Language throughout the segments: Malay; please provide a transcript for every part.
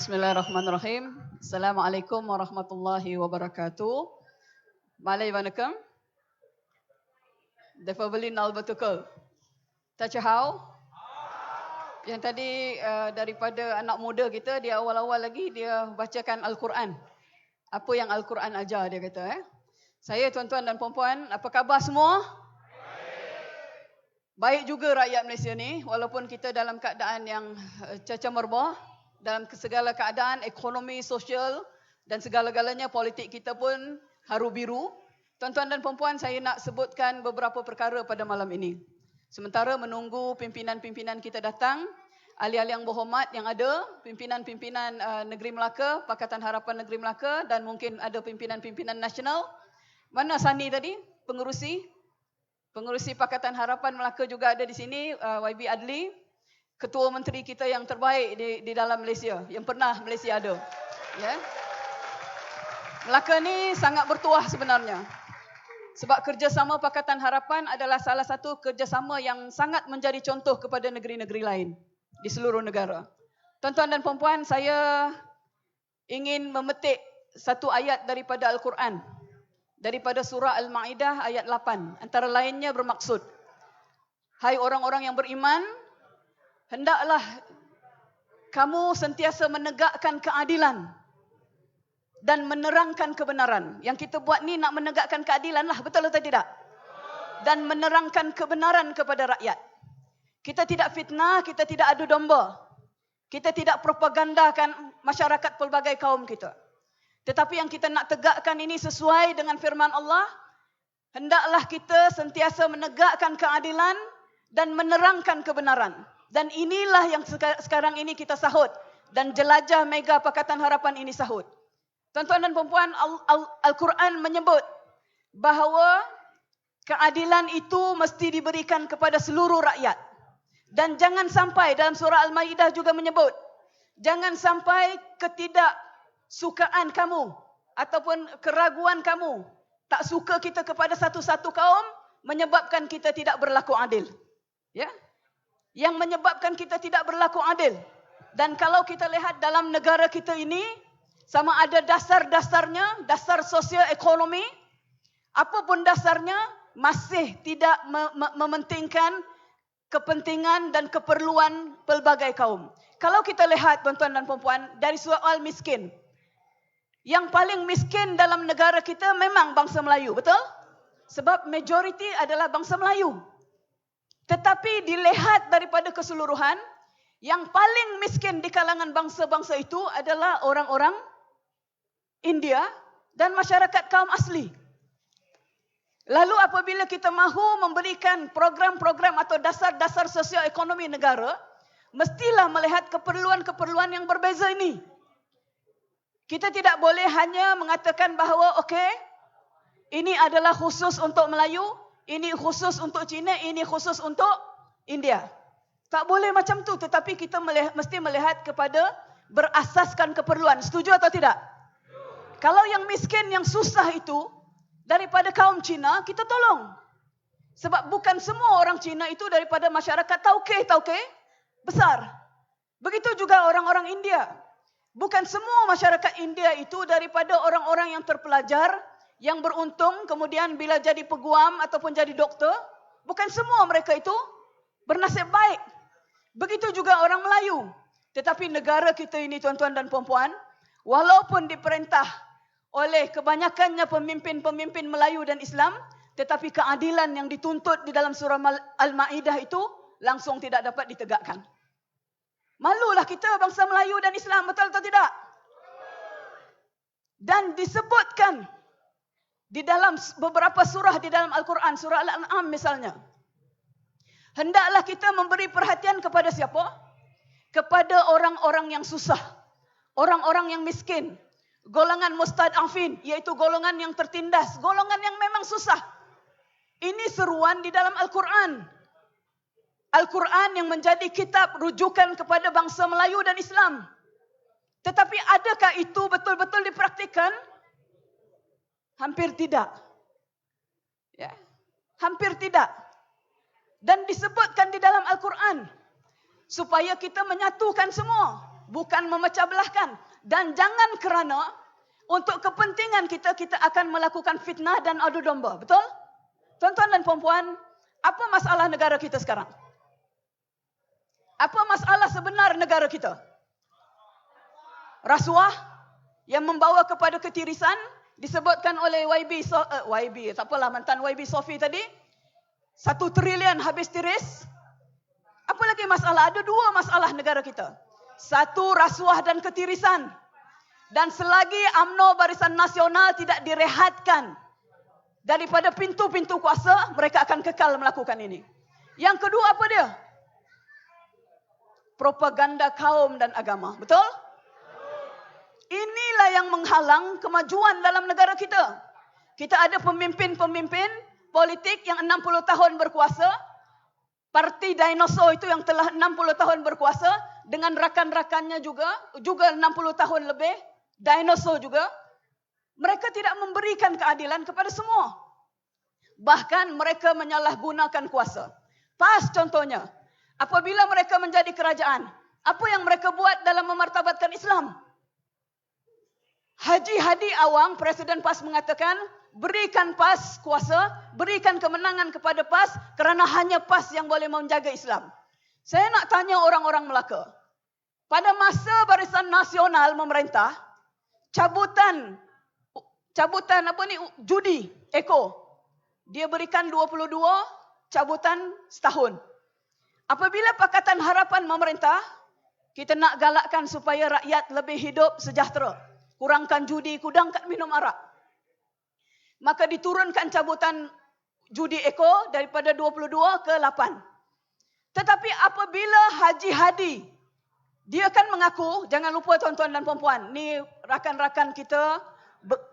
Bismillahirrahmanirrahim. Assalamualaikum warahmatullahi wabarakatuh. Malay vanakkam. Deepavali nal betukal. Tachahau. Yang tadi daripada anak muda kita, dia awal-awal lagi dia bacakan Al-Quran. Apa yang Al-Quran ajar dia kata. Saya tuan-tuan dan puan-puan, apa khabar semua? Baik juga rakyat Malaysia ni, walaupun kita dalam keadaan yang cacamerba, dalam segala keadaan ekonomi, sosial dan segala-galanya politik kita pun haru biru. Tuan-tuan dan puan-puan, saya nak sebutkan beberapa perkara pada malam ini. Sementara menunggu pimpinan-pimpinan kita datang, ahli-ahli yang berhormat yang ada, pimpinan-pimpinan Negeri Melaka, Pakatan Harapan Negeri Melaka dan mungkin ada pimpinan-pimpinan nasional. Mana Sani tadi? Pengurusi Pakatan Harapan Melaka juga ada di sini, YB Adli, Ketua Menteri kita yang terbaik di dalam Malaysia, yang pernah Malaysia ada. Ya. Melaka ni sangat bertuah sebenarnya. Sebab kerjasama Pakatan Harapan adalah salah satu kerjasama yang sangat menjadi contoh kepada negeri-negeri lain di seluruh negara. Tuan-tuan dan puan-puan, saya ingin memetik satu ayat daripada Al-Quran. Daripada surah Al-Ma'idah ayat 8. Antara lainnya bermaksud, hai orang-orang yang beriman, hendaklah kamu sentiasa menegakkan keadilan dan menerangkan kebenaran. Yang kita buat ni nak menegakkan keadilan lah, betul atau tidak? Dan menerangkan kebenaran kepada rakyat. Kita tidak fitnah, kita tidak adu domba. Kita tidak propagandakan masyarakat pelbagai kaum kita. Tetapi yang kita nak tegakkan ini sesuai dengan firman Allah. Hendaklah kita sentiasa menegakkan keadilan dan menerangkan kebenaran. Dan inilah yang sekarang ini kita sahut. Dan jelajah Mega Pakatan Harapan ini sahut. Tuan-tuan dan puan-puan, Al-Quran menyebut bahawa keadilan itu mesti diberikan kepada seluruh rakyat. Dan jangan sampai, dalam surah Al-Ma'idah juga menyebut, jangan sampai ketidaksukaan kamu ataupun keraguan kamu, tak suka kita kepada satu-satu kaum, menyebabkan kita tidak berlaku adil. Ya? Yang menyebabkan kita tidak berlaku adil. Dan kalau kita lihat dalam negara kita ini, sama ada dasar-dasarnya, dasar sosioekonomi, apapun dasarnya, masih tidak mementingkan kepentingan dan keperluan pelbagai kaum. Kalau kita lihat tuan-tuan dan puan-puan, dari soal miskin, yang paling miskin dalam negara kita memang bangsa Melayu, betul? Sebab majoriti adalah bangsa Melayu. Tetapi dilihat daripada keseluruhan, yang paling miskin di kalangan bangsa-bangsa itu adalah orang-orang India dan masyarakat kaum asli. Lalu apabila kita mahu memberikan program-program atau dasar-dasar sosioekonomi negara, mestilah melihat keperluan-keperluan yang berbeza ini. Kita tidak boleh hanya mengatakan bahawa okey, ini adalah khusus untuk Melayu, ini khusus untuk Cina, ini khusus untuk India. Tak boleh macam tu, tetapi kita mesti melihat kepada berasaskan keperluan. Setuju atau tidak? Kalau yang miskin, yang susah itu daripada kaum Cina, kita tolong. Sebab bukan semua orang Cina itu daripada masyarakat tauke besar. Begitu juga orang-orang India. Bukan semua masyarakat India itu daripada orang-orang yang terpelajar, yang beruntung, kemudian bila jadi peguam ataupun jadi doktor. Bukan semua mereka itu bernasib baik. Begitu juga orang Melayu. Tetapi negara kita ini tuan-tuan dan puan-puan, walaupun diperintah oleh kebanyakannya pemimpin-pemimpin Melayu dan Islam, tetapi keadilan yang dituntut di dalam surah Al-Ma'idah itu langsung tidak dapat ditegakkan. Malulah kita bangsa Melayu dan Islam, betul atau tidak? Dan disebutkan di dalam beberapa surah di dalam Al-Quran, surah Al-An'am misalnya, hendaklah kita memberi perhatian kepada siapa? Kepada orang-orang yang susah, orang-orang yang miskin, golongan mustad'afin, iaitu golongan yang tertindas, golongan yang memang susah. Ini seruan di dalam Al-Quran. Al-Quran yang menjadi kitab rujukan kepada bangsa Melayu dan Islam. Tetapi adakah itu betul-betul dipraktikkan? Hampir tidak. Ya, hampir tidak. Dan disebutkan di dalam Al-Quran supaya kita menyatukan semua. bukan memecah belahkan. Dan jangan kerana untuk kepentingan kita, kita akan melakukan fitnah dan adu domba. Betul? Tuan-tuan dan puan-puan, apa masalah negara kita sekarang? Apa masalah sebenar negara kita? Rasuah yang membawa kepada ketirisan, disebutkan oleh mantan YB Sofi tadi, 1 trilion habis tiris. Apa lagi masalah? Ada 2 masalah negara kita. 1, rasuah dan ketirisan. Dan selagi UMNO Barisan Nasional tidak direhatkan daripada pintu-pintu kuasa, mereka akan kekal melakukan ini. Yang kedua apa dia? Propaganda kaum dan agama. Betul? Inilah yang menghalang kemajuan dalam negara kita. Kita ada pemimpin-pemimpin politik yang 60 tahun berkuasa. Parti dinosaur itu yang telah 60 tahun berkuasa. Dengan rakan-rakannya juga 60 tahun lebih. Dinosaur juga. Mereka tidak memberikan keadilan kepada semua. Bahkan mereka menyalahgunakan kuasa. PAS contohnya. Apabila mereka menjadi kerajaan, apa yang mereka buat dalam memartabatkan Islam? Haji Hadi Awang, Presiden PAS mengatakan, berikan PAS kuasa, berikan kemenangan kepada PAS kerana hanya PAS yang boleh menjaga Islam. Saya nak tanya orang-orang Melaka. Pada masa Barisan Nasional memerintah, cabutan judi Eko, dia berikan 22, cabutan setahun. Apabila Pakatan Harapan memerintah, kita nak galakkan supaya rakyat lebih hidup sejahtera. Kurangkan judi, kurangkan minum arak. Maka diturunkan cabutan judi Eko daripada 22 ke 8. Tetapi apabila Haji Hadi, dia kan mengaku, jangan lupa tuan-tuan dan puan-puan, ni rakan-rakan kita,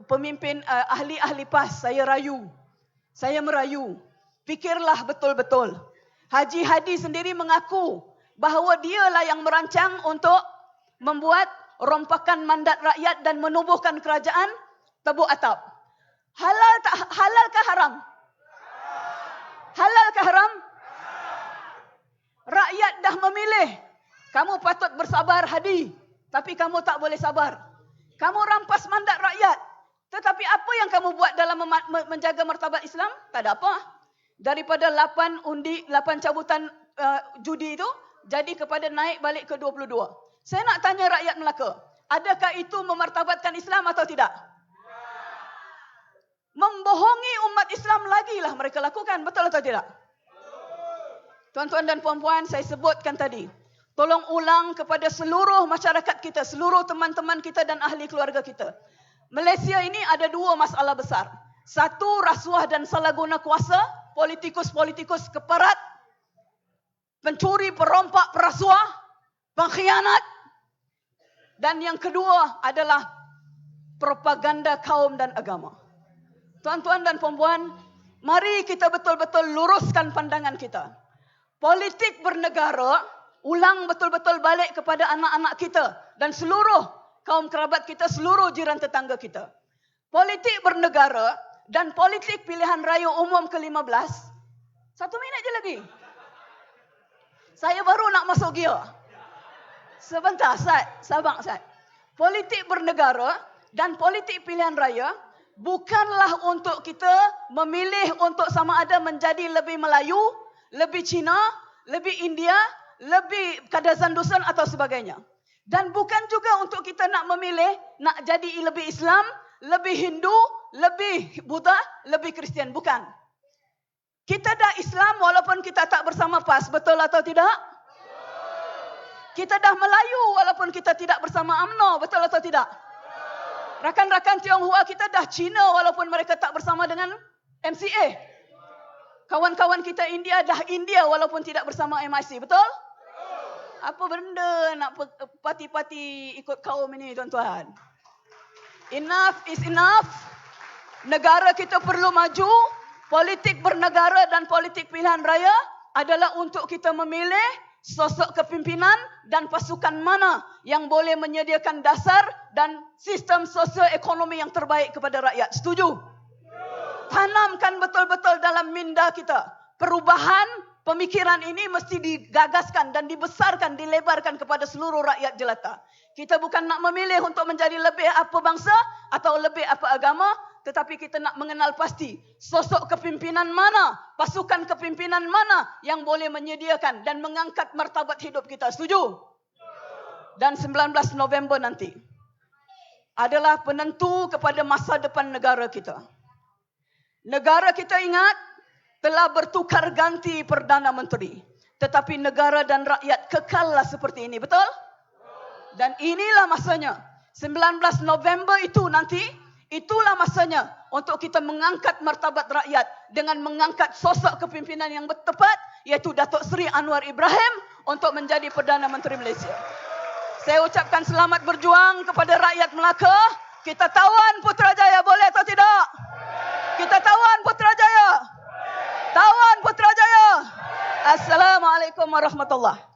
pemimpin ahli-ahli PAS, saya merayu. Fikirlah betul-betul. Haji Hadi sendiri mengaku bahawa dialah yang merancang untuk membuat rompakan mandat rakyat dan menubuhkan kerajaan Tebuk Atap. Halalkah haram? Halalkah haram? Rakyat dah memilih. Kamu patut bersabar Hadi, tapi kamu tak boleh sabar. Kamu rampas mandat rakyat. Tetapi apa yang kamu buat dalam menjaga martabat Islam? Tak ada apa. Daripada 8 cabutan judi itu, jadi kepada naik balik ke 22. Saya nak tanya rakyat Melaka, adakah itu memartabatkan Islam atau tidak? Membohongi umat Islam lagi lah mereka lakukan, betul atau tidak? Tuan-tuan dan puan-puan, saya sebutkan tadi. Tolong ulang kepada seluruh masyarakat kita, seluruh teman-teman kita dan ahli keluarga kita. Malaysia ini ada 2 masalah besar. 1, rasuah dan salah guna kuasa, politikus-politikus keparat, pencuri, perompak, perasuah, pengkhianat. Dan yang kedua adalah propaganda kaum dan agama. Tuan-tuan dan puan-puan, mari kita betul-betul luruskan pandangan kita. Politik bernegara, ulang betul-betul balik kepada anak-anak kita dan seluruh kaum kerabat kita, seluruh jiran tetangga kita. Politik bernegara dan politik pilihan raya umum ke-15. 1 minit je lagi. Saya baru nak masuk gear. Sebentar, sabar. Politik bernegara dan politik pilihan raya bukanlah untuk kita memilih untuk sama ada menjadi lebih Melayu, lebih Cina, lebih India, lebih Kadazan Dusun atau sebagainya. Dan bukan juga untuk kita nak memilih nak jadi lebih Islam, lebih Hindu, lebih Buddha, lebih Kristian. Bukan. Kita dah Islam walaupun kita tak bersama PAS. Betul atau tidak? Kita dah Melayu walaupun kita tidak bersama UMNO. Betul atau tidak? Rakan-rakan Tionghoa kita dah Cina walaupun mereka tak bersama dengan MCA. Kawan-kawan kita India dah India walaupun tidak bersama MIC. Betul? Apa benda nak parti-parti ikut kaum ini, tuan-tuan? Enough is enough. Negara kita perlu maju. Politik bernegara dan politik pilihan raya adalah untuk kita memilih sosok kepimpinan dan pasukan mana yang boleh menyediakan dasar dan sistem sosioekonomi yang terbaik kepada rakyat. Setuju? Tanamkan betul-betul dalam minda kita perubahan Pemikiran ini mesti digagaskan dan dibesarkan, dilebarkan kepada seluruh rakyat jelata. Kita bukan nak memilih untuk menjadi lebih apa bangsa atau lebih apa agama, tetapi kita nak mengenal pasti sosok kepimpinan mana, pasukan kepimpinan mana yang boleh menyediakan dan mengangkat martabat hidup kita. Setuju? Dan 19 November nanti adalah penentu kepada masa depan negara kita. Negara kita ingat telah bertukar ganti Perdana Menteri. Tetapi negara dan rakyat kekallah seperti ini. Betul? Dan inilah masanya. 19 November itu nanti, itulah masanya untuk kita mengangkat martabat rakyat dengan mengangkat sosok kepimpinan yang tepat, iaitu Datuk Seri Anwar Ibrahim untuk menjadi Perdana Menteri Malaysia. Saya ucapkan selamat berjuang kepada rakyat Melaka. Kita tawan Putrajaya, boleh atau tidak? Kita tawan Putrajaya. Tawan Putrajaya. Assalamualaikum warahmatullahi wabarakatuh.